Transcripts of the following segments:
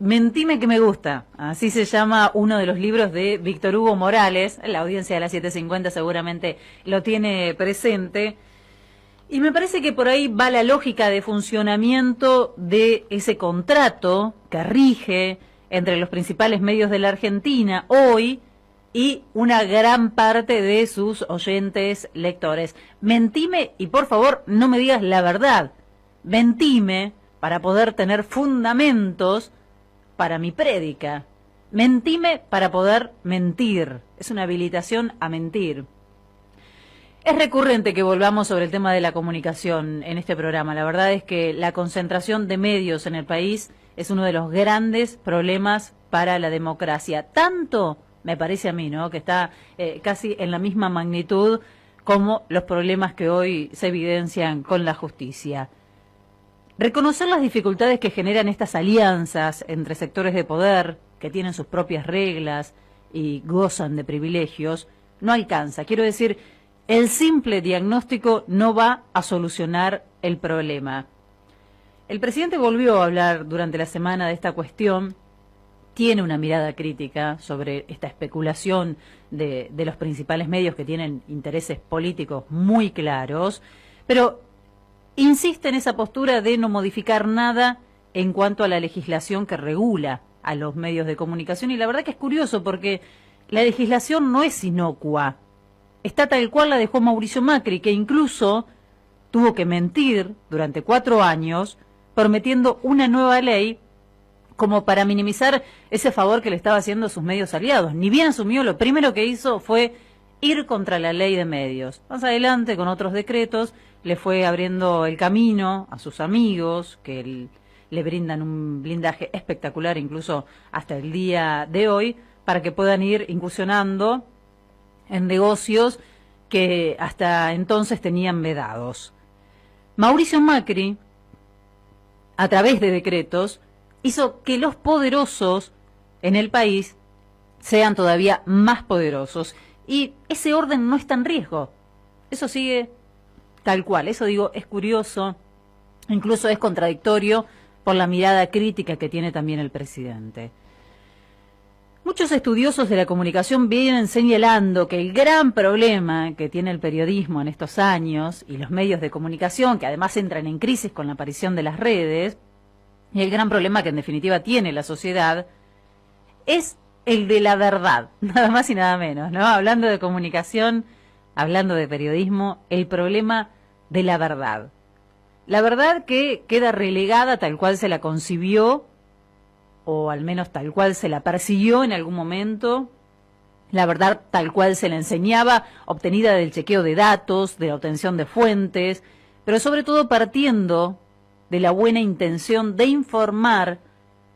Mentime que me gusta, así se llama uno de los libros de Víctor Hugo Morales. La audiencia de las 750 seguramente lo tiene presente. Y me parece que por ahí va la lógica de funcionamiento de ese contrato que rige entre los principales medios de la Argentina hoy y una gran parte de sus oyentes lectores. Mentime y por favor no me digas la verdad. Mentime para poder tener fundamentos para mi prédica. Mentime para poder mentir. Es una habilitación a mentir. Es recurrente que volvamos sobre el tema de la comunicación en este programa. La verdad es que la concentración de medios en el país es uno de los grandes problemas para la democracia. Tanto, me parece a mí, ¿no?, que está casi en la misma magnitud como los problemas que hoy se evidencian con la justicia. Reconocer las dificultades que generan estas alianzas entre sectores de poder que tienen sus propias reglas y gozan de privilegios no alcanza. Quiero decir, el simple diagnóstico no va a solucionar el problema. El presidente volvió a hablar durante la semana de esta cuestión, tiene una mirada crítica sobre esta especulación de los principales medios que tienen intereses políticos muy claros, pero insiste en esa postura de no modificar nada en cuanto a la legislación que regula a los medios de comunicación. Y la verdad que es curioso porque la legislación no es inocua. Está tal cual la dejó Mauricio Macri, que incluso tuvo que mentir durante 4 años prometiendo una nueva ley como para minimizar ese favor que le estaba haciendo a sus medios aliados. Ni bien asumió, lo primero que hizo fue ir contra la ley de medios. Más adelante, con otros decretos, le fue abriendo el camino a sus amigos, que le brindan un blindaje espectacular, incluso hasta el día de hoy, para que puedan ir incursionando en negocios que hasta entonces tenían vedados. Mauricio Macri, a través de decretos, hizo que los poderosos en el país sean todavía más poderosos. Y ese orden no está en riesgo. Eso sigue tal cual. Eso, digo, es curioso, incluso es contradictorio por la mirada crítica que tiene también el presidente. Muchos estudiosos de la comunicación vienen señalando que el gran problema que tiene el periodismo en estos años y los medios de comunicación, que además entran en crisis con la aparición de las redes, y el gran problema que en definitiva tiene la sociedad, es el de la verdad, nada más y nada menos, ¿no? Hablando de comunicación, hablando de periodismo, el problema de la verdad. La verdad que queda relegada tal cual se la concibió, o al menos tal cual se la persiguió en algún momento, la verdad tal cual se la enseñaba, obtenida del chequeo de datos, de la obtención de fuentes, pero sobre todo partiendo de la buena intención de informar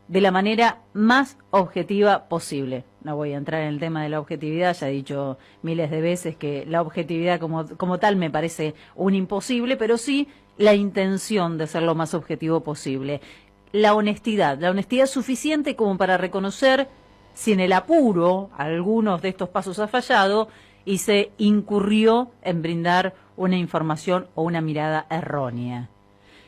de la manera más objetiva posible. No voy a entrar en el tema de la objetividad, ya he dicho miles de veces que la objetividad como tal me parece un imposible, pero sí la intención de ser lo más objetivo posible. La honestidad suficiente como para reconocer si en el apuro algunos de estos pasos ha fallado y se incurrió en brindar una información o una mirada errónea.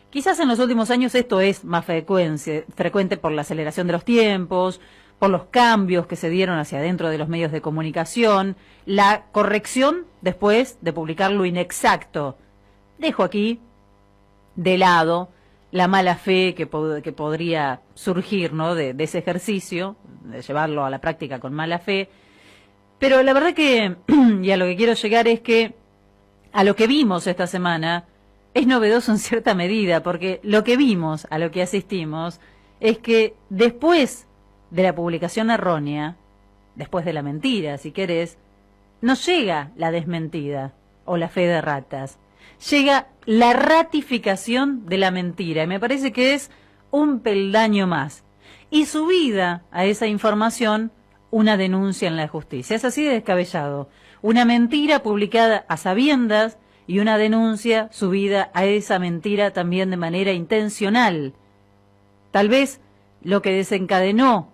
Quizás en los últimos años esto es más frecuente por la aceleración de los tiempos, por los cambios que se dieron hacia adentro de los medios de comunicación, la corrección después de publicar lo inexacto. Dejo aquí de lado la mala fe que podría surgir, ¿no?, de ese ejercicio, de llevarlo a la práctica con mala fe. Pero la verdad que, y a lo que quiero llegar es que a lo que vimos esta semana es novedoso en cierta medida, porque lo que vimos, a lo que asistimos, es que después de la publicación errónea, después de la mentira, si querés, no llega la desmentida o la fe de ratas, llega la ratificación de la mentira, y me parece que es un peldaño más. Y subida a esa información, una denuncia en la justicia. Es así de descabellado. Una mentira publicada a sabiendas y una denuncia subida a esa mentira también de manera intencional. Tal vez lo que desencadenó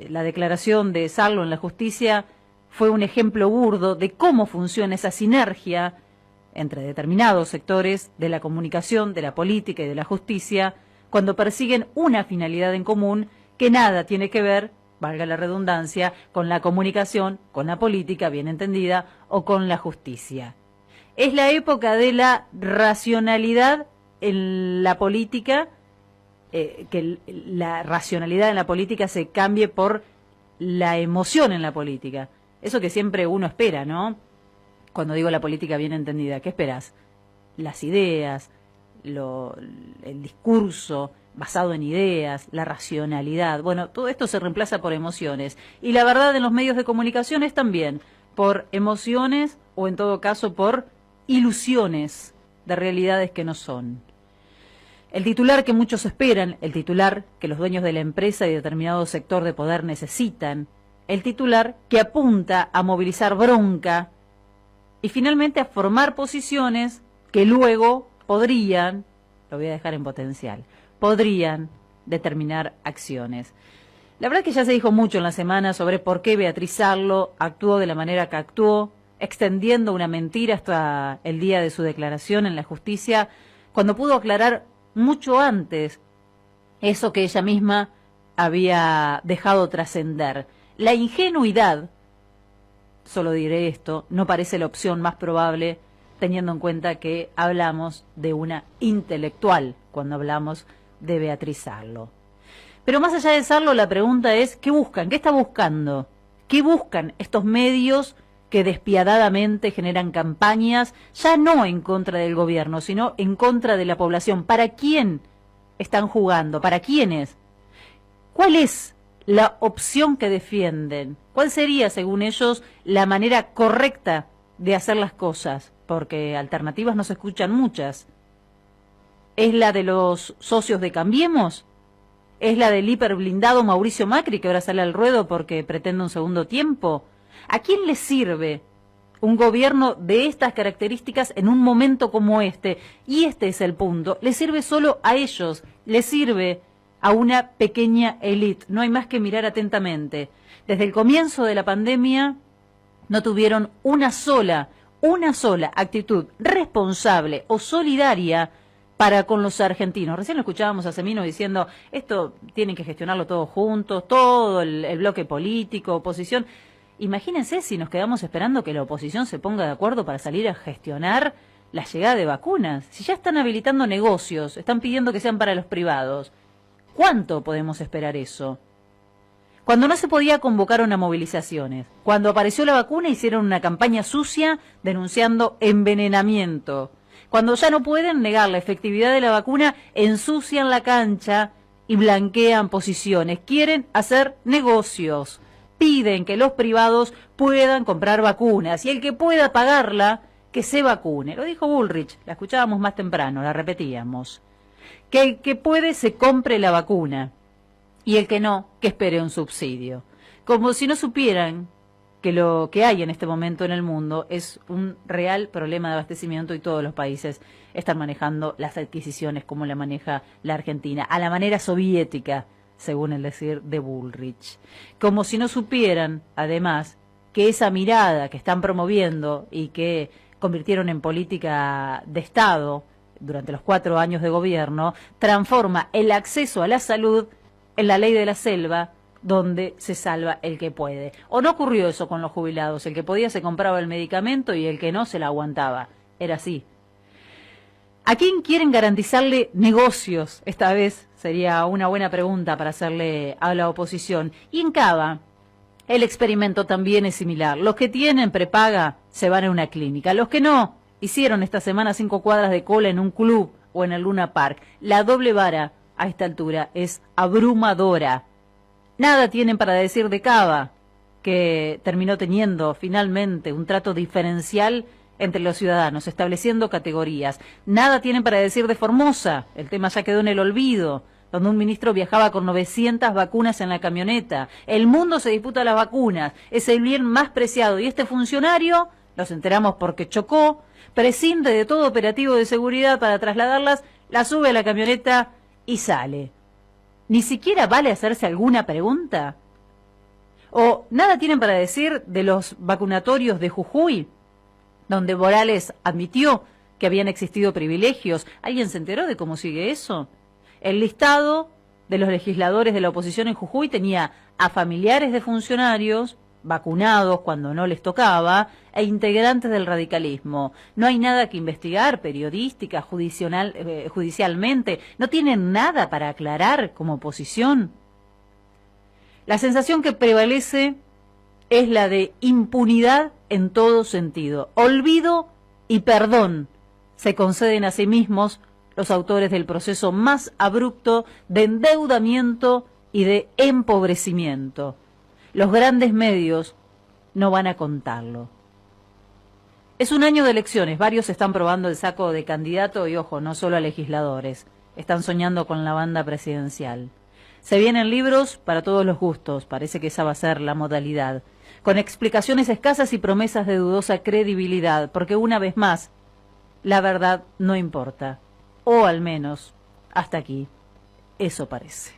la declaración de Sarlo en la justicia fue un ejemplo burdo de cómo funciona esa sinergia entre determinados sectores de la comunicación, de la política y de la justicia, cuando persiguen una finalidad en común, que nada tiene que ver, valga la redundancia, con la comunicación, con la política bien entendida o con la justicia. Es la época de la racionalidad en la política, que la racionalidad en la política se cambie por la emoción en la política. Eso que siempre uno espera, ¿no? Cuando digo la política bien entendida, ¿qué esperas? Las ideas, el discurso basado en ideas, la racionalidad. Bueno, todo esto se reemplaza por emociones. Y la verdad en los medios de comunicación es también por emociones o en todo caso por ilusiones de realidades que no son. El titular que muchos esperan, el titular que los dueños de la empresa y determinado sector de poder necesitan, el titular que apunta a movilizar bronca y finalmente a formar posiciones que luego podrían, lo voy a dejar en potencial, podrían determinar acciones. La verdad es que ya se dijo mucho en la semana sobre por qué Beatriz Arlo actuó de la manera que actuó, extendiendo una mentira hasta el día de su declaración en la justicia, cuando pudo aclarar mucho antes eso que ella misma había dejado trascender. La ingenuidad, solo diré esto, no parece la opción más probable teniendo en cuenta que hablamos de una intelectual cuando hablamos de Beatriz Arlo. Pero más allá de Arlo, la pregunta es, ¿qué buscan? ¿Qué está buscando? ¿Qué buscan estos medios que despiadadamente generan campañas, ya no en contra del gobierno, sino en contra de la población? ¿Para quién están jugando? ¿Para quiénes? ¿Cuál es la opción que defienden? ¿Cuál sería, según ellos, la manera correcta de hacer las cosas? Porque alternativas no se escuchan muchas. ¿Es la de los socios de Cambiemos? ¿Es la del hiperblindado Mauricio Macri, que ahora sale al ruedo porque pretende un segundo tiempo? ¿A quién le sirve un gobierno de estas características en un momento como este? Y este es el punto. Le sirve solo a ellos, le sirve a una pequeña élite. No hay más que mirar atentamente. Desde el comienzo de la pandemia no tuvieron una sola actitud responsable o solidaria para con los argentinos. Recién lo escuchábamos a Semino diciendo, esto tienen que gestionarlo todos juntos, todo el bloque político, oposición. Imagínense si nos quedamos esperando que la oposición se ponga de acuerdo para salir a gestionar la llegada de vacunas. Si ya están habilitando negocios, están pidiendo que sean para los privados, ¿cuánto podemos esperar eso? Cuando no se podía convocaron a movilizaciones. Cuando apareció la vacuna hicieron una campaña sucia denunciando envenenamiento. Cuando ya no pueden negar la efectividad de la vacuna, ensucian la cancha y blanquean posiciones. Quieren hacer negocios. Piden que los privados puedan comprar vacunas y el que pueda pagarla, que se vacune. Lo dijo Bullrich, la escuchábamos más temprano, la repetíamos. Que el que puede se compre la vacuna y el que no, que espere un subsidio. Como si no supieran que lo que hay en este momento en el mundo es un real problema de abastecimiento y todos los países están manejando las adquisiciones como la maneja la Argentina, a la manera soviética, según el decir de Bullrich. Como si no supieran, además, que esa mirada que están promoviendo y que convirtieron en política de Estado durante los 4 años de gobierno, transforma el acceso a la salud en la ley de la selva, donde se salva el que puede. ¿O no ocurrió eso con los jubilados? El que podía se compraba el medicamento y el que no se la aguantaba. Era así. ¿A quién quieren garantizarle negocios? Esta vez sería una buena pregunta para hacerle a la oposición. Y en Cava, el experimento también es similar. Los que tienen prepaga se van a una clínica. Los que no, hicieron esta semana 5 cuadras de cola en un club o en el Luna Park. La doble vara a esta altura es abrumadora. Nada tienen para decir de Cava, que terminó teniendo finalmente un trato diferencial entre los ciudadanos, estableciendo categorías. Nada tienen para decir de Formosa, el tema ya quedó en el olvido, donde un ministro viajaba con 900 vacunas en la camioneta. El mundo se disputa las vacunas, es el bien más preciado, y este funcionario, nos enteramos porque chocó, prescinde de todo operativo de seguridad para trasladarlas, la sube a la camioneta y sale. ¿Ni siquiera vale hacerse alguna pregunta? ¿O nada tienen para decir de los vacunatorios de Jujuy, donde Morales admitió que habían existido privilegios? ¿Alguien se enteró de cómo sigue eso? El listado de los legisladores de la oposición en Jujuy tenía a familiares de funcionarios vacunados cuando no les tocaba, e integrantes del radicalismo. No hay nada que investigar periodística, judicialmente, no tienen nada para aclarar como oposición. La sensación que prevalece es la de impunidad en todo sentido. Olvido y perdón se conceden a sí mismos los autores del proceso más abrupto de endeudamiento y de empobrecimiento. Los grandes medios no van a contarlo. Es un año de elecciones, varios están probando el saco de candidato y, ojo, no solo a legisladores, están soñando con la banda presidencial. Se vienen libros para todos los gustos, parece que esa va a ser la modalidad, con explicaciones escasas y promesas de dudosa credibilidad, porque una vez más, la verdad no importa, o al menos, hasta aquí, eso parece.